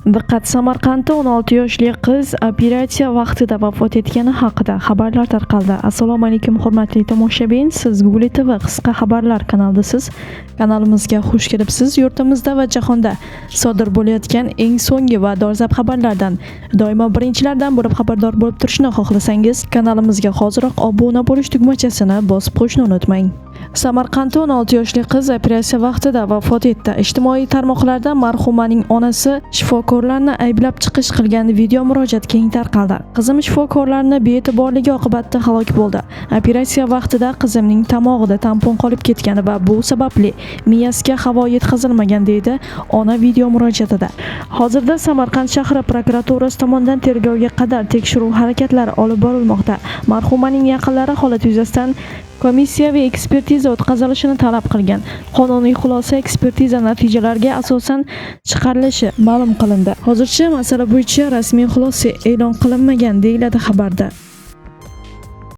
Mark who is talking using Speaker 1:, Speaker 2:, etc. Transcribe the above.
Speaker 1: Diqqat, Samarqandda 16 yoshli qiz operatsiya vaqtida vafot etgani haqida xabarlar tarqaldi. Assalomu alaykum hurmatli tomoshabin, siz Google TV qisqa xabarlar kanalidasiz. Kanalimizga xush kelibsiz. Yurtimizda va jahonda sodir bo'layotgan eng so'nggi va dolzarb xabarlardan doimo birinchilardan bo'lib xabardor bo'lib turishni xohlasangiz, kanalimizga hoziroq obuna bo'lish tugmachasini bosib qo'yishni unutmang. Samarqandda 16 yoshli qiz operatsiya vaqtida vafot etdi. Ijtimoiy tarmoqlarda marhumaning onasi shifokorlarni ayblab chiqish qilgan video murojaat keng tarqaldi. Qizim shifokorlarni be'tiborligi oqibatida halok bo'ldi. Operatsiya vaqtida qizimning tomog'ida tampon qolib ketgan va bu sababli miyasiga havo yetkazilmagan, deydi ona video murojaatida. Hozirda Samarqand shahri prokuraturasi tomonidan tergovga qadar tekshiruv harakatlari olib borilmoqda. Marhumaning yaqinlari holat yuzasidan komissiyaviy ekspertiza o'tkazilishini talab qilgan. Qonuniy xulosa ekspertiza natijalariga asosan chiqarilishi ma'lum qilindi. Hozircha masala bo'yicha rasmiy xulosa e'lon qilinmagan, deyiladi xabarda.